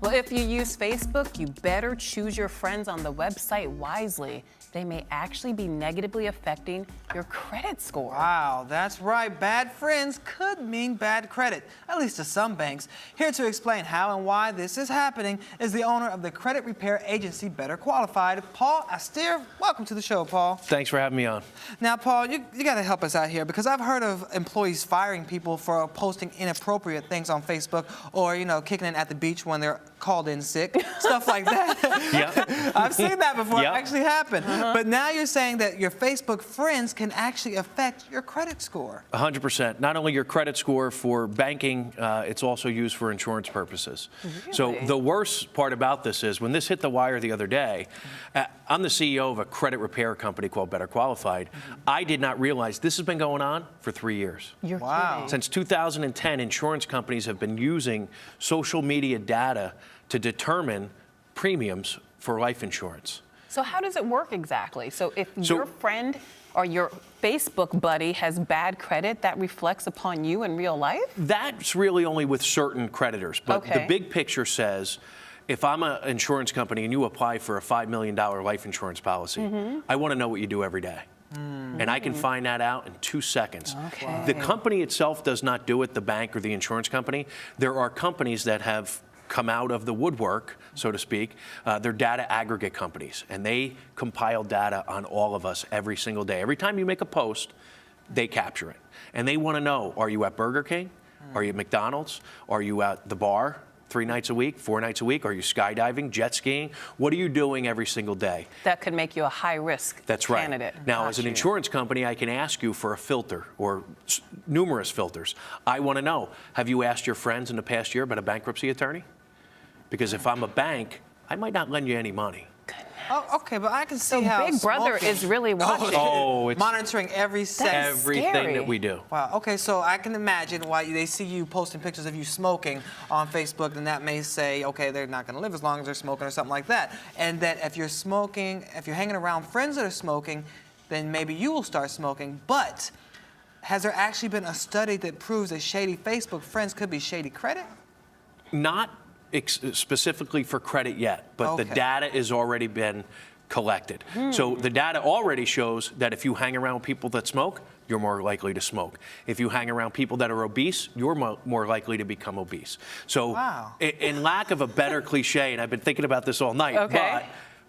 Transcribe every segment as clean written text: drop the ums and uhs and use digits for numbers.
Well, if you use Facebook, you better choose your friends on the website wisely. They may actually be negatively affecting your credit score. Wow, that's right. Bad friends could mean bad credit, at least to some banks. Here to explain how and why this is happening is the owner of the credit repair agency Better Qualified, Paul Oster. Welcome to the show, Paul. Thanks for having me on. Now, Paul, you got to help us out here because I've heard of employees firing people for posting inappropriate things on Facebook or, kicking in at the beach when they're called in sick, stuff like that. Yeah. I've seen that before. Yep. It actually happened. But now you're saying that your Facebook friends can actually affect your credit score. 100%. Not only your credit score for banking, it's also used for insurance purposes. Really? So the worst part about this is when this hit the wire the other day, I'm the CEO of a credit repair company called Better Qualified. I did not realize this has been going on for 3 years. You're Wow. kidding. Since 2010, insurance companies have been using social media data to determine premiums for life insurance. So how does it work exactly? So if your friend or your Facebook buddy has bad credit, that reflects upon you in real life? That's really only with certain creditors. But Okay. the big picture says, if I'm an insurance company and you apply for a $5 million life insurance policy, I want to know what you do every day. And I can find that out in 2 seconds. Okay. The company itself does not do it, the bank or the insurance company. There are companies that have come out of the woodwork, so to speak. They're data aggregate companies, and they compile data on all of us every single day. Every time you make a post, they capture it. And they want to know, are you at Burger King? Are you at McDonald's? Are you at the bar 3 nights a week, 4 nights a week? Are you skydiving, jet skiing? What are you doing every single day? That could make you a high-risk That's right. candidate. Now, as an insurance company, I can ask you for a filter or numerous filters. I want to know, have you asked your friends in the past year about a bankruptcy attorney? Because if I'm a bank, I might not lend you any money. Oh, okay, but I can see So how Big Brother smoking- is really watching. Oh, it's monitoring every second. everything scary. that we do. Wow. Okay, so I can imagine why they see you posting pictures of you smoking on Facebook, then that may say, okay, they're not going to live as long as they're smoking or something like that. And that if you're smoking, if you're hanging around friends that are smoking, then maybe you will start smoking. But has there actually been a study that proves that shady Facebook friends could be shady credit? Not specifically for credit yet, but the Okay. data has already been collected. So the data already shows that if you hang around people that smoke, you're more likely to smoke. If you hang around people that are obese, you're more likely to become obese. So Wow. in lack of a better cliche, and I've been thinking about this all night, Okay. but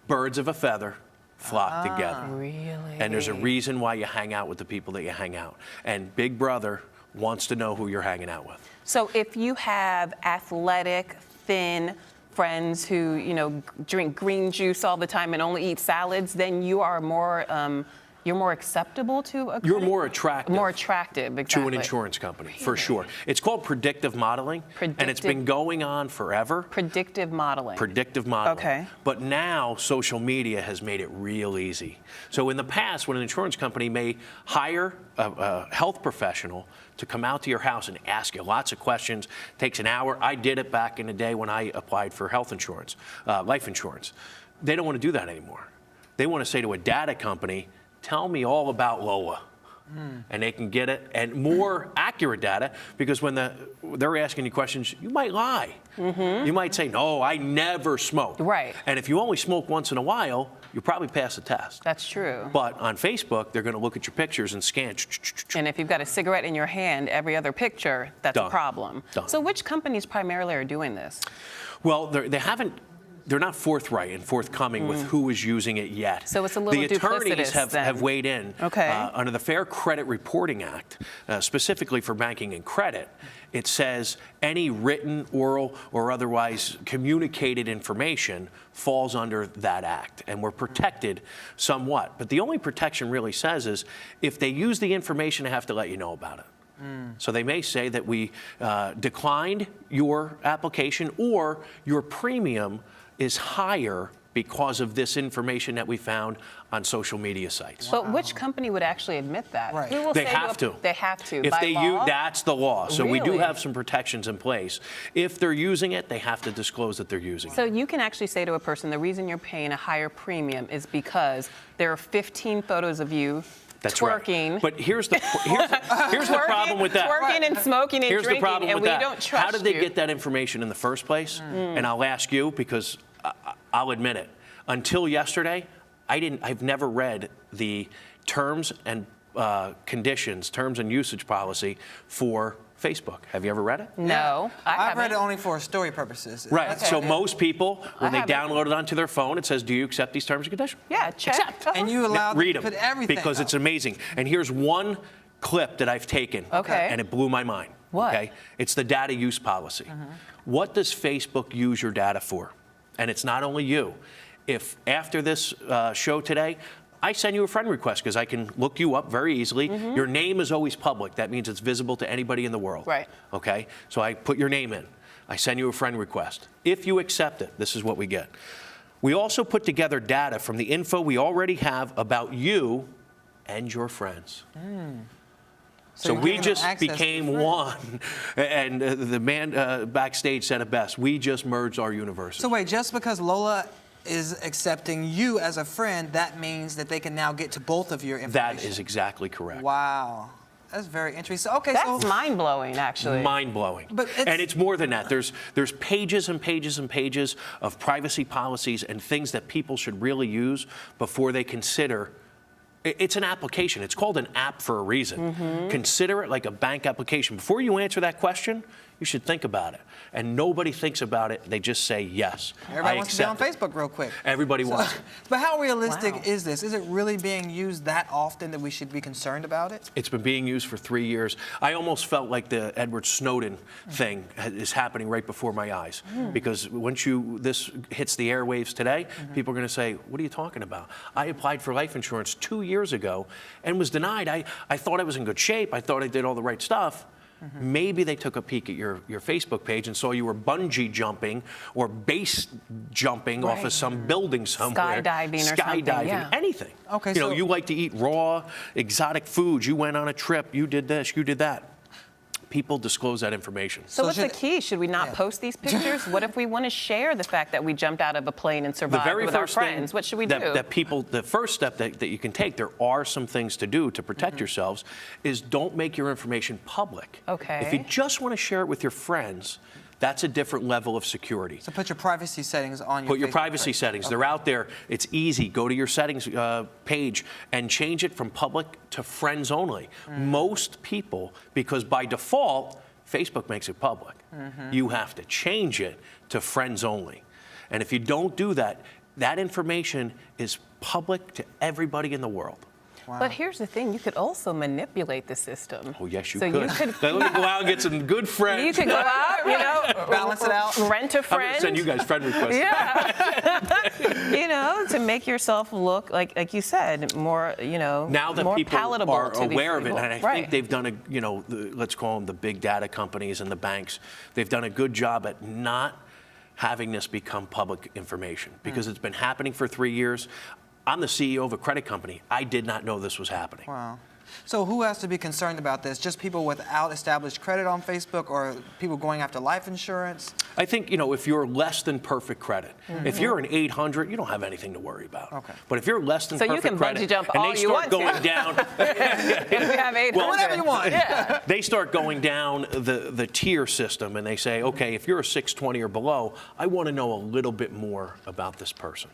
birds of a feather flock together. Really? And there's a reason why you hang out with the people that you hang out. And Big Brother wants to know who you're hanging out with. So if you have athletic, thin friends who, drink green juice all the time and only eat salads, then you are more, you're more acceptable to a You're credit- more attractive. More attractive, exactly. To an insurance company, for sure. It's called predictive modeling, and it's been going on forever. Predictive modeling. Predictive modeling. Okay. But now social media has made it real easy. So in the past, when an insurance company may hire a health professional to come out to your house and ask you lots of questions, takes an hour. I did it back in the day when I applied for health insurance, life insurance. They don't want to do that anymore. They want to say to a data company, tell me all about Lola. And they can get it, and more accurate data, because when they're asking you questions, you might lie. You might say, no, I never smoked. Right. And if you only smoke once in a while, you probably pass the test. That's true. But on Facebook, they're going to look at your pictures and scan. And if you've got a cigarette in your hand, every other picture, that's a Done. problem. Done. So which companies primarily are doing this? Well, they're not forthright and forthcoming with who is using it yet. So it's a little The attorneys duplicitous then. have weighed in. Okay. Under the Fair Credit Reporting Act, specifically for banking and credit. It says any written, oral, or otherwise communicated information falls under that act, and we're protected somewhat. But the only protection really says is if they use the information, they have to let you know about it. So they may say that we declined your application, or your premium is higher because of this information that we found on social media sites. But which company would actually admit that? Right. Who will They say have to. They have to. If by they law? use, that's the law. So we do Really? have some protections in place. If they're using it, they have to disclose that they're using So it. you can actually say to a person, the reason you're paying a higher premium is because there are 15 photos of you That's twerking. right. But here's the problem with that. Twerking and smoking and Here's drinking, the problem and with we that. don't trust How did they you. get that information in the first place? And I'll ask you because I'll admit it. Until yesterday, I've never read the terms and conditions, terms and usage policy for Facebook. Have you ever read it? No, I've read it only for story purposes. Right. That's So it. most people, when they haven't. download it onto their phone, it says, "Do you accept these terms and conditions?" Yeah, check. Accept. And you allow them Read to them put everything because up. it's amazing. And here's one clip that I've taken, Okay. and it blew my mind. What? Okay, it's the data use policy. What does Facebook use your data for? And it's not only you. If after this show today, I send you a friend request because I can look you up very easily. Your name is always public. That means it's visible to anybody in the world. Right. Okay, so I put your name in. I send you a friend request. If you accept it, this is what we get. We also put together data from the info we already have about you and your friends. So you're we giving them just access to became friends. one. And the man backstage said it best. We just merged our universes. So wait, just because Lola is accepting you as a friend, that means that they can now get to both of your information. That is exactly correct. Wow. That's very interesting. Okay, That's so mind-blowing, actually. Mind-blowing. But and it's more than that. There's pages and pages and pages of privacy policies and things that people should really use before they consider. It's an application. It's called an app for a reason. Consider it like a bank application. Before you answer that question, you should think about it. And nobody thinks about it. They just say yes. everybody I wants to be on accept it. Facebook real quick. Everybody wants it. But how realistic Wow. is this? Is it really being used that often that we should be concerned about it? It's been being used for 3 years. I almost felt like the Edward Snowden thing is happening right before my eyes. Because once this hits the airwaves today, people are going to say, what are you talking about? I applied for life insurance 2 years ago and was denied. I thought I was in good shape. I thought I did all the right stuff. Maybe they took a peek at your Facebook page and saw you were bungee jumping or base jumping off of some building somewhere. Skydiving or something, Skydiving, yeah. anything. Okay, you know, so- you like to eat raw, exotic foods. You went on a trip. You did this. You did that. People disclose that information. So what's the should- key? Should we not post these pictures? What if we want to share the fact that we jumped out of a plane and The survived very with our first thing friends? What should we that, do? that people, the first step that you can take, there are some things to do to protect yourselves, is don't make your information public. Okay. If you just want to share it with your friends, that's a different level of security. So put your privacy settings on your Put your Facebook privacy page. settings. Okay. They're out there. It's easy. Go to your settings page and change it from public to friends only. Most people, because by default, Facebook makes it public. You have to change it to friends only. And if you don't do that, that information is public to everybody in the world. But here's the thing, you could also manipulate the system. Oh, yes, you so could. You could Let me go out and get some good friends. you could go out, you know, Balance it out. rent a I'm going friend. to send you guys friend requests. Yeah. You know, to make yourself look like you said, more, you know, Now that more people palatable are to these aware of it, people. and I Right. think they've done let's call them the big data companies and the banks, they've done a good job at not having this become public information because it's been happening for 3 years. I'm the CEO of a credit company. I did not know this was happening. Wow. So who has to be concerned about this? Just people without established credit on Facebook or people going after life insurance? I think, if you're less than perfect credit, if you're an 800, you don't have anything to worry about. Okay. But if you're less than So you perfect can credit, bungee jump and all they you start want to. going down, If we have 800. Whatever you want. Yeah. they start going down the tier system and they say, okay, if you're a 620 or below, I want to know a little bit more about this person.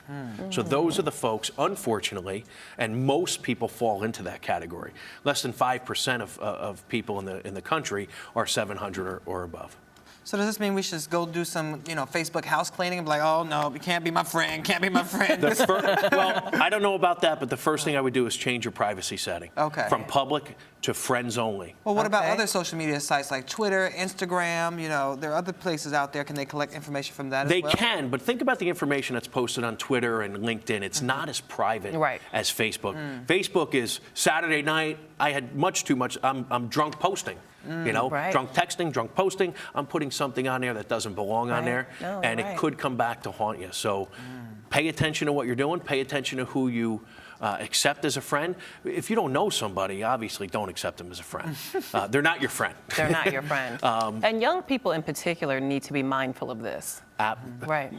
So those are the folks, unfortunately, and most people fall into that category. Less than 5% of people in the country are 700 or above. So does this mean we should go do some, Facebook house cleaning and be like, oh no, you can't be my friend, can't be my friend? Well, I don't know about that, but the first thing I would do is change your privacy setting. Okay. From public to friends only. Well, what about Okay. other social media sites like Twitter, Instagram? There are other places out there. Can they collect information from that They as well? can, but think about the information that's posted on Twitter and LinkedIn. It's not as private Right. as Facebook. Facebook is Saturday night, I had much too much, I'm drunk posting. Right. Drunk texting, drunk posting. I'm putting something on there that doesn't belong on Right. there, No, and right. it could come back to haunt you. So pay attention to what you're doing, pay attention to who you accept as a friend. If you don't know somebody, obviously don't accept them as a friend. They're not your friend. They're not your friend. And young people in particular need to be mindful of this. Right.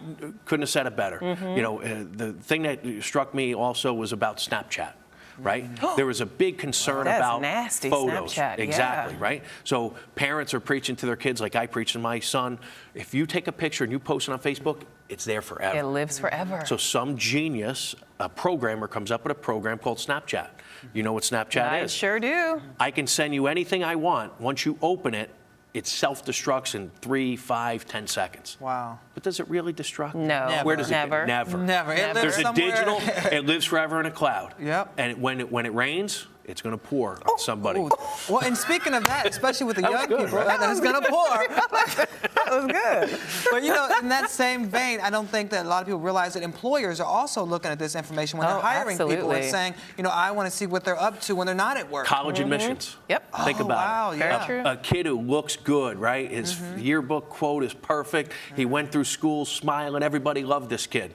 Couldn't have said it better. The thing that struck me also was about Snapchat. right? There was a big concern That's about nasty, photos. Snapchat, yeah. Exactly, right? So parents are preaching to their kids like I preach to my son. If you take a picture and you post it on Facebook, it's there forever. It lives forever. So some genius, a programmer, comes up with a program called Snapchat. You know what Snapchat I is? sure do. I can send you anything I want. Once you open it, it self-destructs in 3, 5, 10 seconds. Wow. But does it really destruct? No. Never. Where does Never. it go? Never. Never. It lives There's a somewhere. digital, it lives forever in a cloud. Yep. And when it rains, it's going to pour on somebody. Ooh. Well, and speaking of that, especially with the That was young good, people, right? that is going to pour. That was good. But you know, in that same vein, I don't think that a lot of people realize that employers are also looking at this information when they're Oh, hiring people and absolutely. saying, you know, I want to see what they're up to when they're not at work. College admissions. Yep. Think Oh, about wow, it. yeah. Very true. A kid who looks good, right? His yearbook quote is perfect. He went through school smiling. Everybody loved this kid.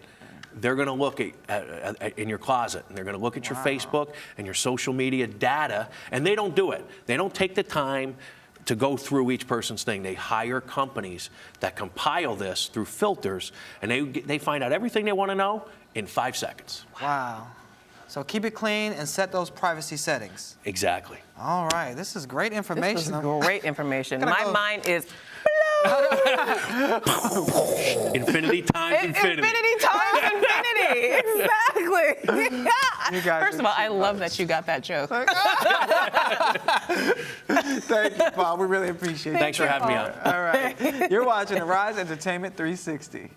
They're going to look at in your closet, and they're going to look at your Facebook and your social media data, and they don't do it. They don't take the time to go through each person's thing. They hire companies that compile this through filters, and they find out everything they want to know in 5 seconds. Wow. So keep it clean and set those privacy settings. Exactly. All right, this is great information. This was great information. Gotta My go. mind is Infinity times infinity. infinity times infinity. Exactly. You guys First of all, I love that you got that joke. Thank you, Paul. We really appreciate it. Thanks for having me on. All right. You're watching the Rise Entertainment 360.